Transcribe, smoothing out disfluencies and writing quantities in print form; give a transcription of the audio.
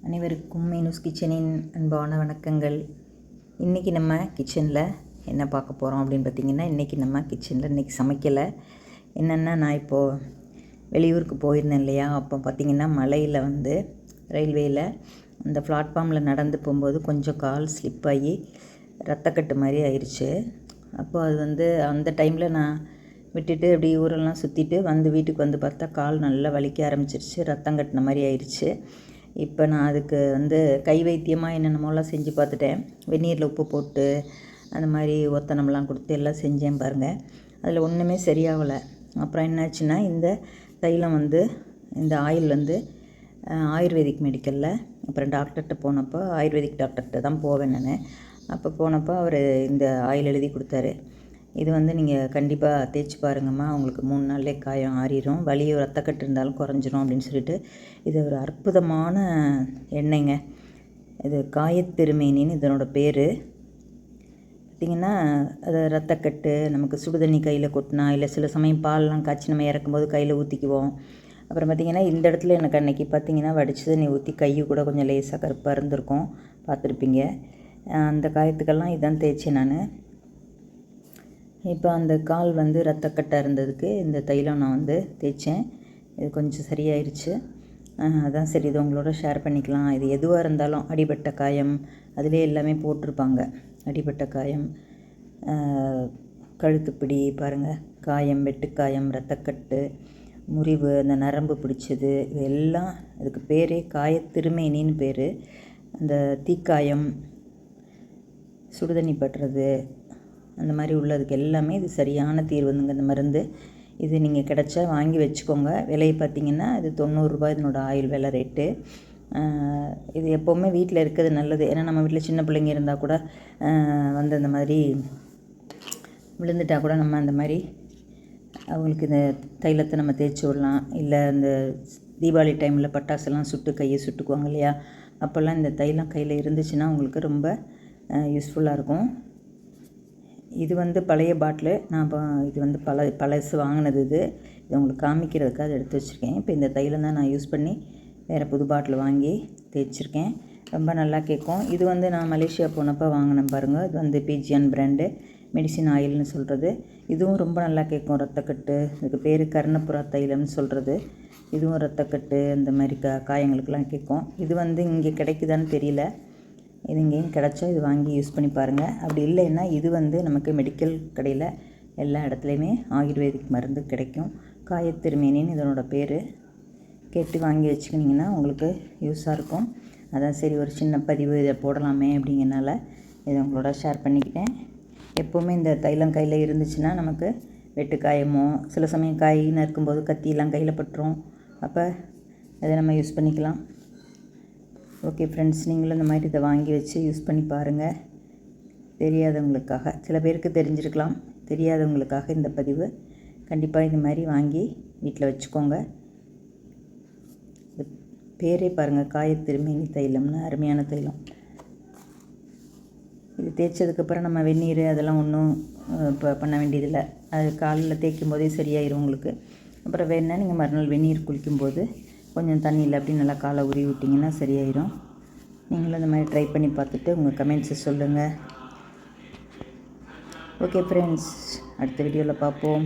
அனைவருக்கும் மீனூஸ் கிச்சனின் அன்பான வணக்கங்கள். இன்றைக்கி நம்ம கிச்சனில் என்ன பார்க்க போகிறோம் அப்படின்னு பார்த்திங்கன்னா, இன்றைக்கி சமைக்கலை. என்னென்னா, நான் இப்போது வெளியூருக்கு போயிருந்தேன் இல்லையா, அப்போ பார்த்திங்கன்னா மலையில் ரயில்வேயில் அந்த பிளாட்ஃபார்மில் நடந்து போகும்போது கொஞ்சம் கால் ஸ்லிப் ஆகி ரத்தக்கட்டு மாதிரி ஆயிடுச்சு. அப்போ அது அந்த டைமில் நான் விட்டுட்டு அப்படி ஊரெல்லாம் சுற்றிட்டு வீட்டுக்கு பார்த்தா கால் நல்லா வலிக்க ஆரம்பிச்சிருச்சு, ரத்தம் கட்டின மாதிரி ஆயிடுச்சு. இப்போ நான் அதுக்கு கை வைத்தியமாக என்னென்னமோலாம் செஞ்சு பார்த்துட்டேன். வெந்நீரில் உப்பு போட்டு அந்த மாதிரி ஒத்தனம்லாம் கொடுத்து எல்லாம் செஞ்சேன் பாருங்கள். அதில் ஒன்றுமே சரியாகலை. அப்புறம் என்னாச்சுன்னா, இந்த தைலம் இந்த ஆயில் ஆயுர்வேதிக் மெடிக்கலில் அப்புறம் டாக்டர்கிட்ட போனப்போ, ஆயுர்வேதிக் டாக்டர்கிட்ட தான் போவேன் நான். அப்போ போனப்போ அவர் இந்த ஆயில் எழுதி கொடுத்தாரு. இது நீங்கள் கண்டிப்பாக தேய்ச்சி பாருங்கம்மா, உங்களுக்கு 3 நாள்லேயே காயம் ஆறிடும், வலி ரத்தக்கட்டு இருந்தாலும் குறைஞ்சிரும் அப்படின்னு சொல்லிட்டு, இது ஒரு அற்புதமான எண்ணெய்ங்க. இது காயத்திருமேனின்னு இதனோட பேர். பார்த்திங்கன்னா, அது ரத்தக்கட்டு நமக்கு சுடுதண்ணி கையில் கொட்டினா, இல்லை சில சமயம் பால்லாம் காய்ச்சி நம்ம இறக்கும்போது கையில் ஊற்றிக்குவோம். அப்புறம் பார்த்திங்கன்னா, இந்த இடத்துல எனக்கு அன்றைக்கி பார்த்திங்கன்னா வடித்து தண்ணி ஊற்றி கை கூட கொஞ்சம் லேசாக கருப்பாக இருந்திருக்கும், பார்த்துருப்பீங்க. அந்த காயத்துக்கெல்லாம் இதான் தேய்ச்சேன் நான். இப்போ அந்த கால் ரத்தக்கட்டாக இருந்ததுக்கு இந்த தைலம் நான் தேய்ச்சேன். இது கொஞ்சம் சரியாயிருச்சு. அதான் சரி, இது உங்களோட ஷேர் பண்ணிக்கலாம். இது எதுவாக இருந்தாலும், அடிபட்ட காயம் அதிலே எல்லாமே போட்டிருப்பாங்க. அடிபட்ட காயம், கழுத்துப்பிடி பாருங்கள், காயம், வெட்டுக்காயம், ரத்தக்கட்டு, முறிவு, அந்த நரம்பு பிடிச்சது, இது எல்லாம் அதுக்கு பேரே காயத்திருமேனின்னு பேர். அந்த தீக்காயம், சுடுதண்ணி பட்டுறது, அந்த மாதிரி உள்ளதுக்கு எல்லாமே இது சரியான தீர்வுங்க இந்த மருந்து. இது நீங்கள் கிடச்சா வாங்கி வச்சுக்கோங்க. விலையை பார்த்திங்கன்னா இது 90 ரூபாய் இதனோட ஆயில் விலை ரேட்டு. இது எப்போவுமே வீட்டில் இருக்கிறது நல்லது. ஏன்னா நம்ம வீட்டில் சின்ன பிள்ளைங்க இருந்தால் கூட அந்த மாதிரி விழுந்துட்டால் கூட நம்ம அந்த மாதிரி அவங்களுக்கு இந்த தைலத்தை நம்ம தேய்ச்சி விடலாம். இல்லை இந்த தீபாவளி டைமில் பட்டாசெல்லாம் கையை சுட்டுக்குவாங்க இல்லையா, அப்போல்லாம் இந்த தைலம் கையில் இருந்துச்சுன்னா உங்களுக்கு ரொம்ப யூஸ்ஃபுல்லாக இருக்கும். இது பழைய பாட்டிலு. நான் இது பழசு வாங்கினது. இது உங்களுக்கு காமிக்கிறதுக்காக அதை எடுத்து வச்சுருக்கேன். இப்போ இந்த தைலம் தான் நான் யூஸ் பண்ணி வேறு புது பாட்டில் வாங்கி தேய்ச்சிருக்கேன். ரொம்ப நல்லா கேட்கும். இது நான் மலேசியா போனப்போ வாங்கினேன் பாருங்கள். இது பிஜிஎன் பிராண்டு மெடிசின் ஆயில்னு சொல்கிறது. இதுவும் ரொம்ப நல்லா கேட்கும். ரத்தக்கட்டு, இதுக்கு பேர் கர்ணப்புறா தைலம்னு சொல்கிறது. இதுவும் ரத்தக்கட்டு அந்த மாதிரி காயங்களுக்கெல்லாம் கேட்கும். இது இங்கே கிடைக்குதான்னு தெரியல. இது இங்கேயும் கிடச்சா இது வாங்கி யூஸ் பண்ணி பாருங்கள். அப்படி இல்லைன்னா இது நமக்கு மெடிக்கல் கடையில் எல்லா இடத்துலையுமே ஆயுர்வேதிக் மருந்து கிடைக்கும். காயத்திருமேனின்னு இதனோட பேர். கேட்டு வாங்கி வச்சுக்கினிங்கன்னா உங்களுக்கு யூஸாக இருக்கும். அதான் சரி, ஒரு சின்ன பதிவு இதை போடலாமே அப்படிங்கிறனால இதை உங்களோட ஷேர் பண்ணிக்கிட்டேன். எப்போவுமே இந்த தைலம் கையில் இருந்துச்சுன்னா நமக்கு வெட்டுக்காயமோ, சில சமயம் காய் நறுக்கும்போது கத்தியெல்லாம் கையில் பட்டுரும். அப்போ அதை நம்ம யூஸ் பண்ணிக்கலாம். ஓகே ஃப்ரெண்ட்ஸ், நீங்களும் இந்த மாதிரி இதை வாங்கி வச்சு யூஸ் பண்ணி பாருங்கள். தெரியாதவங்களுக்காக, சில பேருக்கு தெரிஞ்சிருக்கலாம், தெரியாதவங்களுக்காக இந்த பதிவு. கண்டிப்பாக இந்த மாதிரி வாங்கி வீட்டில் வச்சுக்கோங்க. பேரே பாருங்கள், காயத்திருமேனி தைலம்னு, அருமையான தைலம். இது தேய்ச்சதுக்கப்புறம் நம்ம வெந்நீர் அதெல்லாம் ஒன்றும் இப்போ பண்ண வேண்டியதில்லை. அது காலில் தேய்க்கும் போதே சரியாயிடும் உங்களுக்கு. அப்புறம் வேணால் நீங்கள் மறுநாள் வெந்நீர் குளிக்கும்போது கொஞ்சம் தண்ணியில் அப்படி நல்லா காலை உருவி விட்டிங்கன்னா சரியாயிடும். நீங்களும் இந்த மாதிரி ட்ரை பண்ணி பார்த்துட்டு உங்கள் கமெண்ட்ஸை சொல்லுங்கள். ஓகே ஃப்ரெண்ட்ஸ், அடுத்த வீடியோவில் பார்ப்போம்.